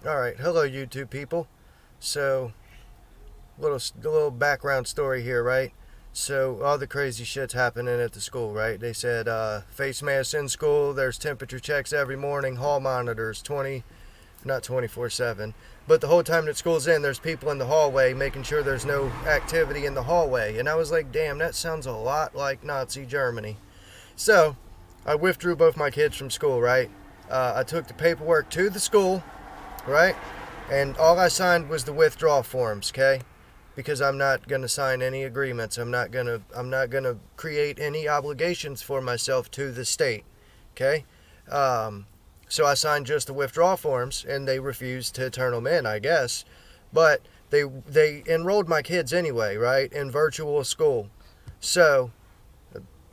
All right, hello YouTube people. So, little background story here, right? So all the crazy shit's happening at the school, right? They said face masks in school. There's temperature checks every morning. Hall monitors, not 24/7, but the whole time that school's in, there's people in the hallway making sure there's no activity in the hallway. And I was like, damn, that sounds a lot like Nazi Germany. So I withdrew both my kids from school, right? I took the paperwork to the school, right? And all I signed was the withdrawal forms, okay? Because I'm not going to sign any agreements. I'm not going to create any obligations for myself to the state, okay? So I signed just the withdrawal forms, and they refused to turn them in, I guess. But they enrolled my kids anyway, right, in virtual school. So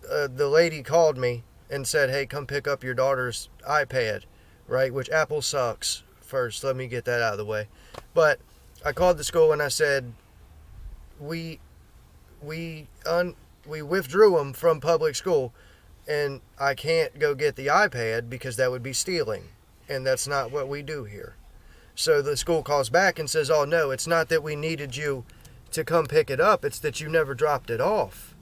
the lady called me and said, hey, come pick up your daughter's iPad, right, which Apple sucks. First, let me get that out of the way. But I called the school and I said, we withdrew them from public school, and I can't go get the iPad because that would be stealing, and that's not what we do here. So the school calls back and says, oh no, it's not that we needed you to come pick it up, it's that you never dropped it off.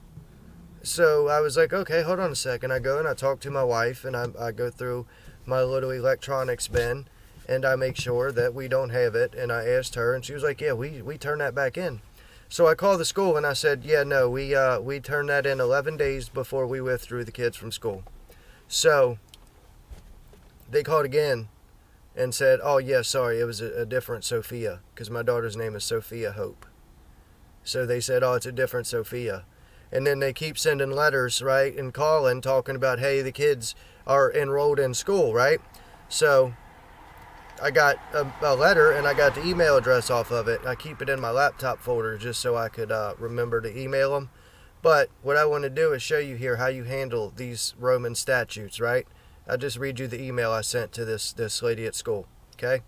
So I was like, okay, hold on a second. I go and I talk to my wife, and I go through my little electronics bin, and I make sure that we don't have it. And I asked her, and she was like, yeah, we turn that back in. So I called the school and I said, yeah, no, we turned that in 11 days before we withdrew the kids from school. So they called again and said, oh yeah, sorry, it was a different Sophia, because my daughter's name is Sophia Hope. So they said, oh, it's a different Sophia. And then they keep sending letters, right, and calling, talking about, hey, the kids are enrolled in school, right? So I got a letter, and I got the email address off of it. I keep it in my laptop folder just so I could remember to email them. But what I want to do is show you here how you handle these Roman statutes, right? I'll just read you the email I sent to this lady at school, okay?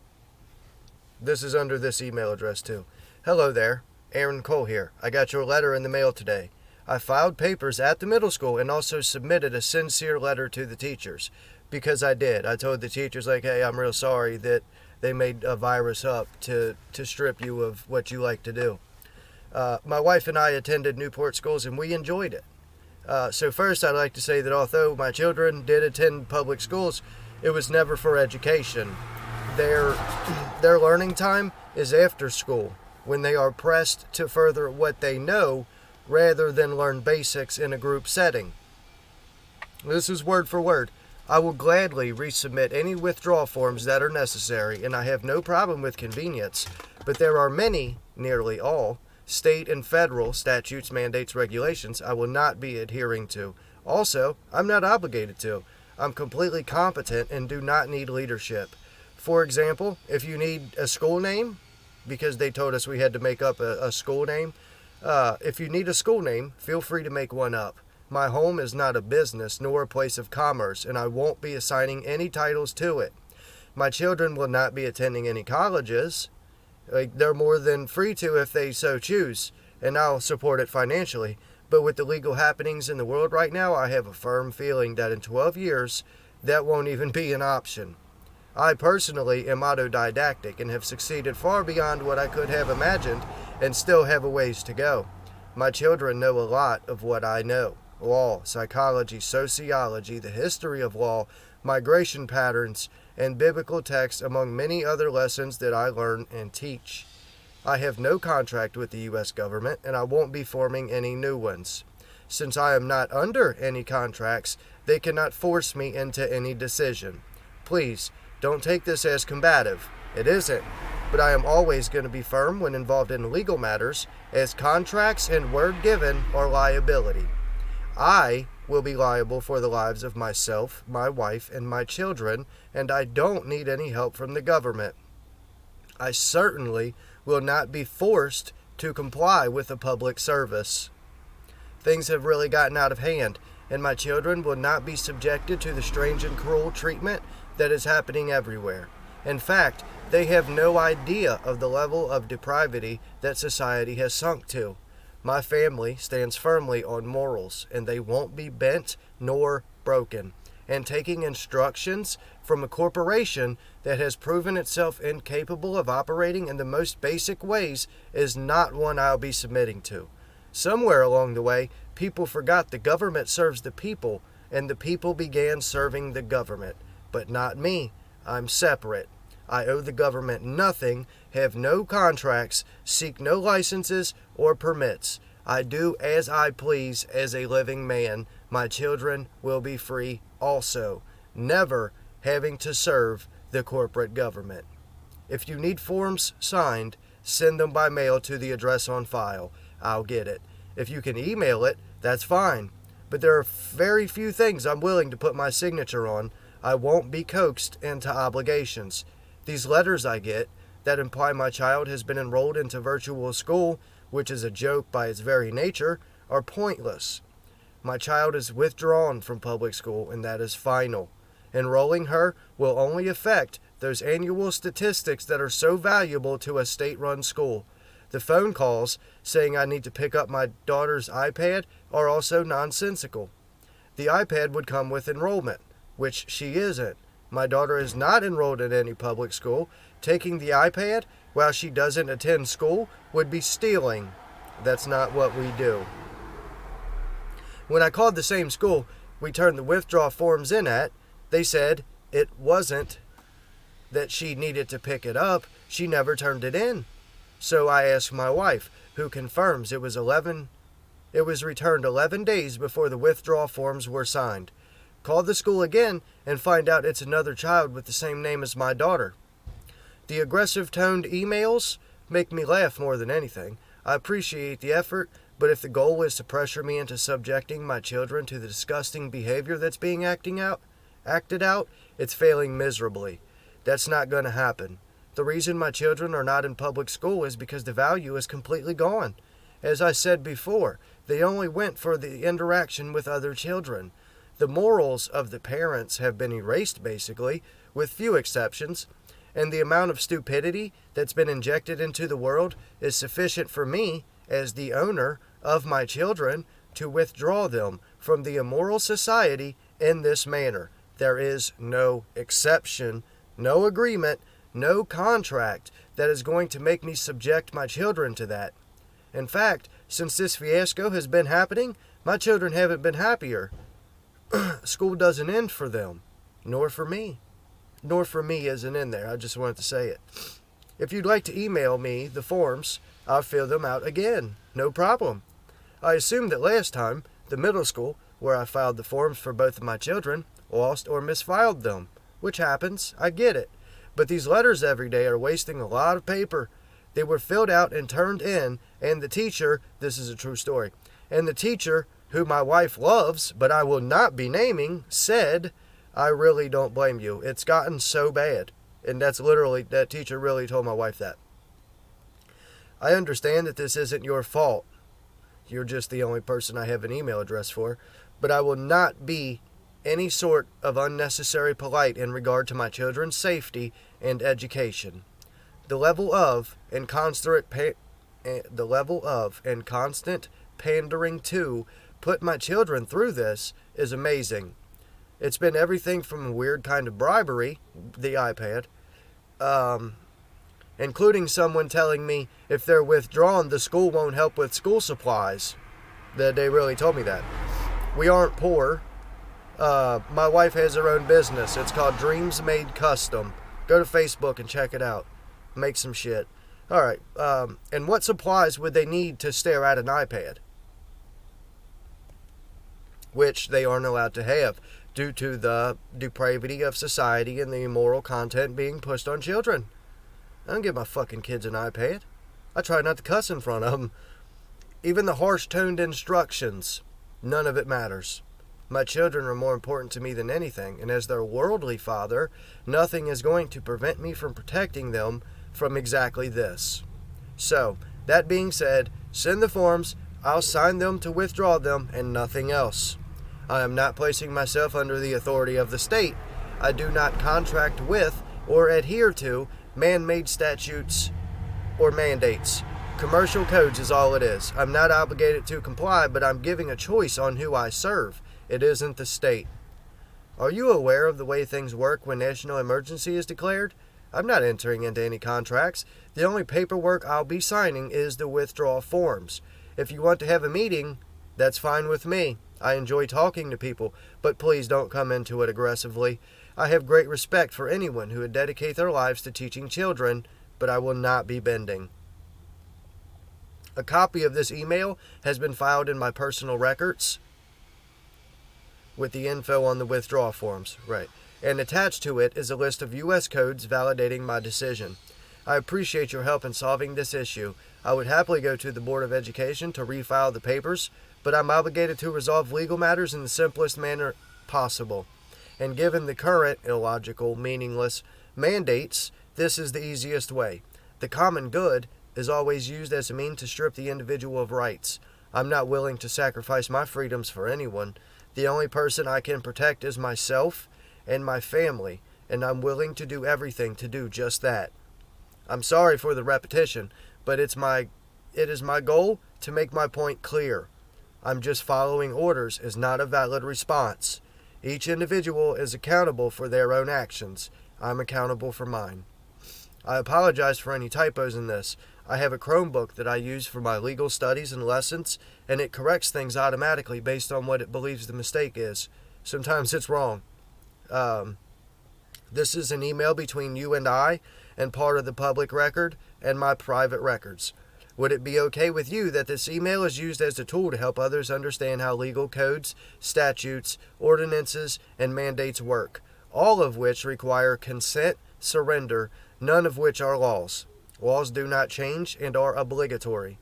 This is under this email address too. Hello there, Aaron Cole here. I got your letter in the mail today. I filed papers at the middle school and also submitted a sincere letter to the teachers. Because I did. I told the teachers, like, hey, I'm real sorry that they made a virus up to strip you of what you like to do. My wife and I attended Newport schools, and we enjoyed it. So first, I'd like to say that although my children did attend public schools, it was never for education. Their learning time is after school, when they are pressed to further what they know rather than learn basics in a group setting. This is word for word. I will gladly resubmit any withdrawal forms that are necessary, and I have no problem with convenience, but there are many, nearly all, state and federal statutes, mandates, regulations I will not be adhering to. Also, I'm not obligated to. I'm completely competent and do not need leadership. For example, if you need a school name, because they told us we had to make up a school name, if you need a school name, feel free to make one up. My home is not a business nor a place of commerce, and I won't be assigning any titles to it. My children will not be attending any colleges. They're more than free to if they so choose, and I'll support it financially. But with the legal happenings in the world right now, I have a firm feeling that in 12 years, that won't even be an option. I personally am autodidactic and have succeeded far beyond what I could have imagined and still have a ways to go. My children know a lot of what I know. Law, psychology, sociology, the history of law, migration patterns, and biblical texts, among many other lessons that I learn and teach. I have no contract with the U.S. government, and I won't be forming any new ones. Since I am not under any contracts, they cannot force me into any decision. Please, don't take this as combative. It isn't. But I am always going to be firm when involved in legal matters, as contracts and word given are liability. I will be liable for the lives of myself, my wife, and my children, and I don't need any help from the government. I certainly will not be forced to comply with a public service. Things have really gotten out of hand, and my children will not be subjected to the strange and cruel treatment that is happening everywhere. In fact, they have no idea of the level of depravity that society has sunk to. My family stands firmly on morals, and they won't be bent nor broken. and taking instructions from a corporation that has proven itself incapable of operating in the most basic ways is not one I'll be submitting to. Somewhere along the way, people forgot the government serves the people, and the people began serving the government. But not me. I'm separate. I owe the government nothing, have no contracts, seek no licenses or permits. I do as I please as a living man. My children will be free also, never having to serve the corporate government. If you need forms signed, send them by mail to the address on file. I'll get it. If you can email it, that's fine. But there are very few things I'm willing to put my signature on. I won't be coaxed into obligations. These letters I get that imply my child has been enrolled into virtual school, which is a joke by its very nature, are pointless. My child is withdrawn from public school, and that is final. Enrolling her will only affect those annual statistics that are so valuable to a state-run school. The phone calls saying I need to pick up my daughter's iPad are also nonsensical. The iPad would come with enrollment, which she isn't. My daughter is not enrolled in any public school. Taking the iPad while she doesn't attend school would be stealing. That's not what we do. When I called the same school we turned the withdrawal forms in at, they said it wasn't that she needed to pick it up. She never turned it in. So I asked my wife, who confirms it was returned 11 days before the withdrawal forms were signed. Call the school again and find out it's another child with the same name as my daughter. The aggressive toned emails make me laugh more than anything. I appreciate the effort, but if the goal is to pressure me into subjecting my children to the disgusting behavior that's being acted out, it's failing miserably. That's not going to happen. The reason my children are not in public school is because the value is completely gone. As I said before, they only went for the interaction with other children. The morals of the parents have been erased, basically, with few exceptions, and the amount of stupidity that's been injected into the world is sufficient for me, as the owner of my children, to withdraw them from the immoral society in this manner. There is no exception, no agreement, no contract that is going to make me subject my children to that. In fact, since this fiasco has been happening, my children haven't been happier. School doesn't end for them, nor for me. Nor for me isn't in there. I just wanted to say it. If you'd like to email me the forms, I'll fill them out again. No problem. I assume that last time, the middle school, where I filed the forms for both of my children, lost or misfiled them, which happens. I get it. But these letters every day are wasting a lot of paper. They were filled out and turned in, and the teacher, this is a true story, and the teacher, who my wife loves, but I will not be naming, said, I really don't blame you. It's gotten so bad. And that's literally, that teacher really told my wife that. I understand that this isn't your fault. You're just the only person I have an email address for. But I will not be any sort of unnecessary polite in regard to my children's safety and education. The level of and constant pandering to put my children through this is amazing. It's been everything from a weird kind of bribery, the iPad, including someone telling me if they're withdrawn, the school won't help with school supplies. That they really told me that. We aren't poor. My wife has her own business. It's called Dreams Made Custom. Go to Facebook and check it out. Make some shit. Alright, and what supplies would they need to stare at an iPad? Which they aren't allowed to have, due to the depravity of society and the immoral content being pushed on children. I don't give my fucking kids an iPad. I try not to cuss in front of them. Even the harsh-toned instructions, none of it matters. My children are more important to me than anything, and as their worldly father, nothing is going to prevent me from protecting them from exactly this. So, that being said, send the forms, I'll sign them to withdraw them, and nothing else. I am not placing myself under the authority of the state. I do not contract with or adhere to man-made statutes or mandates. Commercial codes is all it is. I'm not obligated to comply, but I'm giving a choice on who I serve. It isn't the state. Are you aware of the way things work when national emergency is declared? I'm not entering into any contracts. The only paperwork I'll be signing is the withdrawal forms. If you want to have a meeting, that's fine with me. I enjoy talking to people, but please don't come into it aggressively. I have great respect for anyone who would dedicate their lives to teaching children, but I will not be bending. A copy of this email has been filed in my personal records with the info on the withdrawal forms, right? And attached to it is a list of U.S. codes validating my decision. I appreciate your help in solving this issue. I would happily go to the Board of Education to refile the papers, but I'm obligated to resolve legal matters in the simplest manner possible. And given the current illogical, meaningless mandates, this is the easiest way. The common good is always used as a means to strip the individual of rights. I'm not willing to sacrifice my freedoms for anyone. The only person I can protect is myself and my family, and I'm willing to do everything to do just that. I'm sorry for the repetition, but it is my goal to make my point clear. I'm just following orders is not a valid response. Each individual is accountable for their own actions. I'm accountable for mine. I apologize for any typos in this. I have a Chromebook that I use for my legal studies and lessons, and it corrects things automatically based on what it believes the mistake is. Sometimes it's wrong. This is an email between you and I, and part of the public record and my private records. Would it be okay with you that this email is used as a tool to help others understand how legal codes, statutes, ordinances, and mandates work, all of which require consent, surrender, none of which are laws? Laws do not change and are obligatory,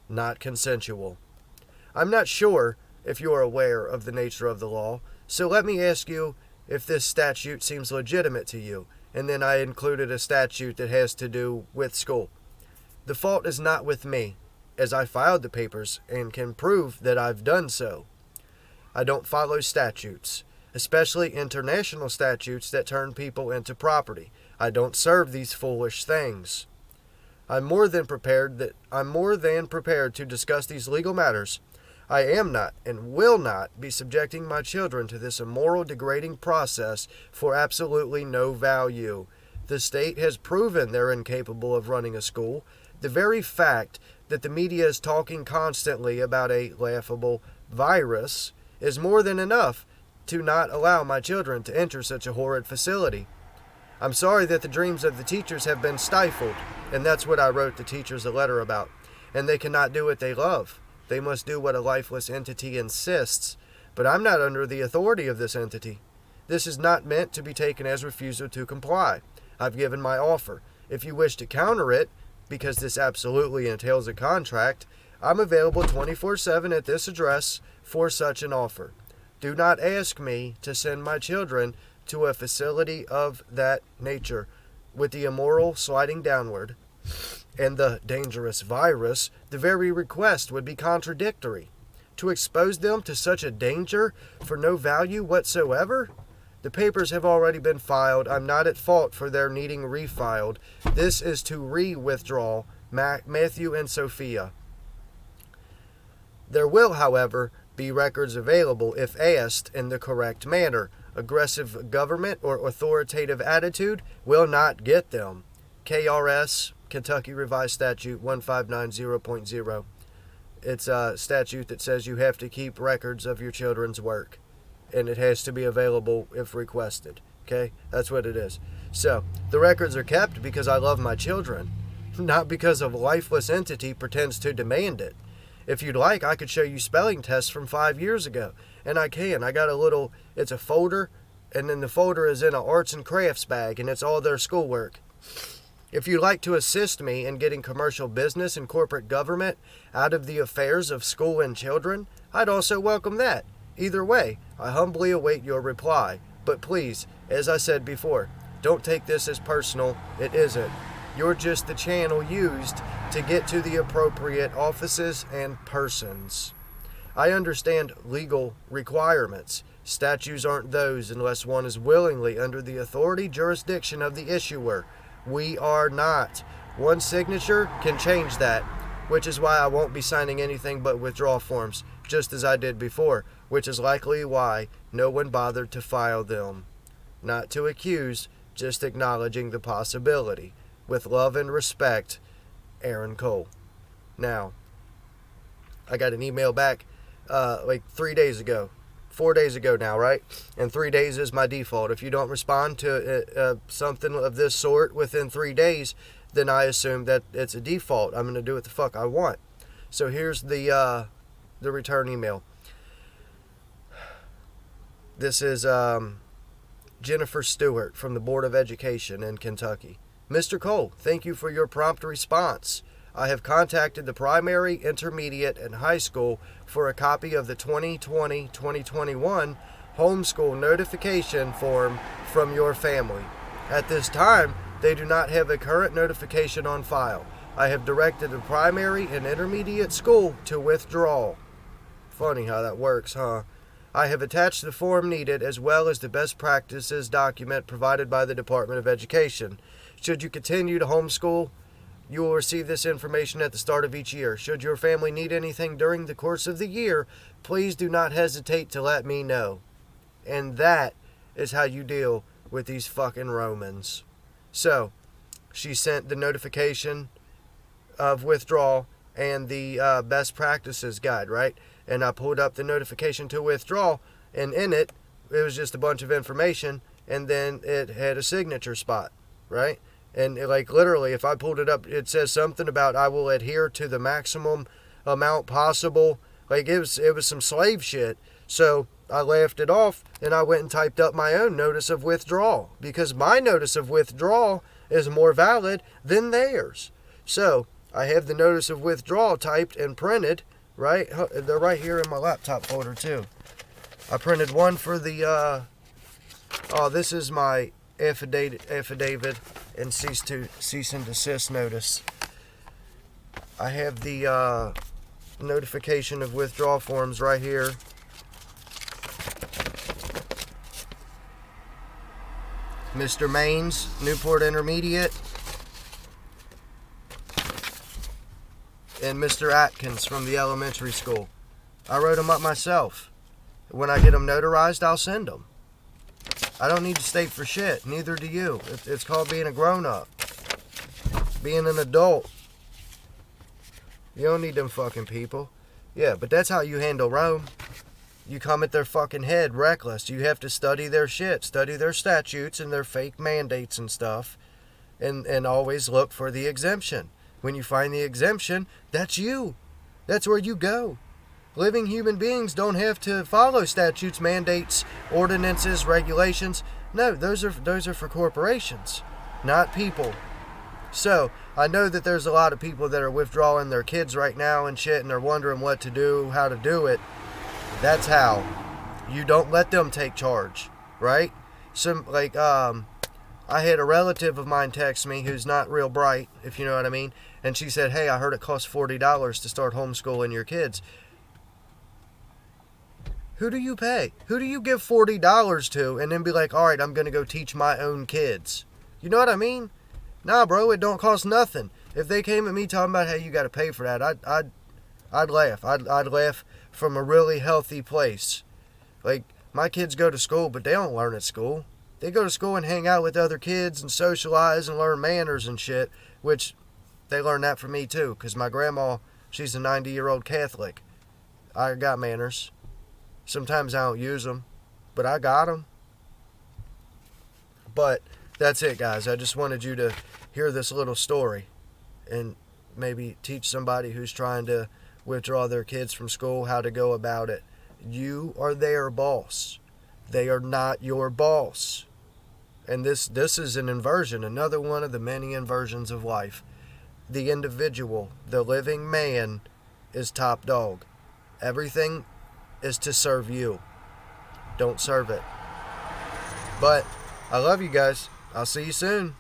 not consensual. I'm not sure if you are aware of the nature of the law, so let me ask you if this statute seems legitimate to you, and then I included a statute that has to do with school. The fault is not with me, as I filed the papers and can prove that I've done so. I don't follow statutes, especially international statutes that turn people into property. I don't serve these foolish things. I'm more than prepared to discuss these legal matters. I am not and will not be subjecting my children to this immoral, degrading process for absolutely no value. The state has proven they're incapable of running a school. The very fact that the media is talking constantly about a laughable virus is more than enough to not allow my children to enter such a horrid facility. I'm sorry that the dreams of the teachers have been stifled, and that's what I wrote the teachers a letter about. And they cannot do what they love. They must do what a lifeless entity insists. But I'm not under the authority of this entity. This is not meant to be taken as refusal to comply. I've given my offer. If you wish to counter it, because this absolutely entails a contract, I'm available 24/7 at this address for such an offer. Do not ask me to send my children to a facility of that nature, with the immoral sliding downward and the dangerous virus. The very request would be contradictory. To expose them to such a danger for no value whatsoever? The papers have already been filed. I'm not at fault for their needing refiled. This is to withdraw Matthew and Sophia. There will, however, be records available if asked in the correct manner. Aggressive government or authoritative attitude will not get them. KRS, Kentucky Revised Statute 1590.0. It's a statute that says you have to keep records of your children's work, and it has to be available if requested. Okay? That's what it is. So, the records are kept because I love my children, not because a lifeless entity pretends to demand it. If you'd like, I could show you spelling tests from 5 years ago. And I can. I got it's a folder, and then the folder is in an arts and crafts bag, and it's all their schoolwork. If you'd like to assist me in getting commercial business and corporate government out of the affairs of school and children, I'd also welcome that. Either way, I humbly await your reply. But please, as I said before, don't take this as personal. It isn't. You're just the channel used to get to the appropriate offices and persons. I understand legal requirements. Statutes aren't those unless one is willingly under the authority jurisdiction of the issuer. We are not. One signature can change that, which is why I won't be signing anything but withdrawal forms. just as I did before, which is likely why no one bothered to file them. Not to accuse, just acknowledging the possibility. With love and respect, Aaron Cole. Now, I got an email back like 3 days ago. 4 days ago now, right? And 3 days is my default. If you don't respond to something of this sort within 3 days, then I assume that it's a default. I'm going to do what the fuck I want. So here's the return email. This is Jennifer Stewart from the Board of Education in Kentucky. Mr. Cole, thank you for your prompt response. I have contacted the primary, intermediate, and high school for a copy of the 2020-2021 homeschool notification form from your family. At this time, they do not have a current notification on file. I have directed the primary and intermediate school to withdraw. Funny how that works, huh? I have attached the form needed as well as the best practices document provided by the Department of Education. Should you continue to homeschool, you will receive this information at the start of each year. Should your family need anything during the course of the year, please do not hesitate to let me know. And that is how you deal with these fucking Romans. So, she sent the notification of withdrawal and the best practices guide, right? And I pulled up the notification to withdraw, and in it, it was just a bunch of information, and then it had a signature spot, right? And like literally, if I pulled it up, it says something about I will adhere to the maximum amount possible. Like it was some slave shit. So I laughed it off, and I went and typed up my own notice of withdrawal, because my notice of withdrawal is more valid than theirs. So I have the notice of withdrawal typed and printed, right? They're right here in my laptop folder too. I printed one for the, this is my affidavit and cease and desist notice. I have the notification of withdrawal forms right here. Mr. Maines, Newport Intermediate, and Mr. Atkins from the elementary school. I wrote them up myself. When I get them notarized, I'll send them. I don't need to state for shit. Neither do you. It's called being a grown-up. Being an adult. You don't need them fucking people. Yeah, but that's how you handle Rome. You come at their fucking head reckless. You have to study their shit. Study their statutes and their fake mandates and stuff. And always look for the exemption. When you find the exemption, that's you. That's where you go. Living human beings don't have to follow statutes, mandates, ordinances, regulations. No, those are for corporations, not people. So, I know that there's a lot of people that are withdrawing their kids right now and shit, and they're wondering what to do, how to do it. That's how. You don't let them take charge, right? I had a relative of mine text me who's not real bright, if you know what I mean, and she said, hey, I heard it costs $40 to start homeschooling your kids. Who do you pay? Who do you give $40 to and then be like, all right, I'm going to go teach my own kids? You know what I mean? Nah, bro, it don't cost nothing. If they came at me talking about, hey, you got to pay for that, I'd laugh. I'd laugh from a really healthy place. Like, my kids go to school, but they don't learn at school. They go to school and hang out with other kids and socialize and learn manners and shit, which they learn that from me too, because my grandma, she's a 90-year-old Catholic. I got manners. Sometimes I don't use them, but I got them. But that's it, guys. I just wanted you to hear this little story and maybe teach somebody who's trying to withdraw their kids from school how to go about it. You are their boss. They are not your boss. And this is an inversion, another one of the many inversions of life. The individual, the living man, is top dog. Everything is to serve you. Don't serve it. But I love you guys. I'll see you soon.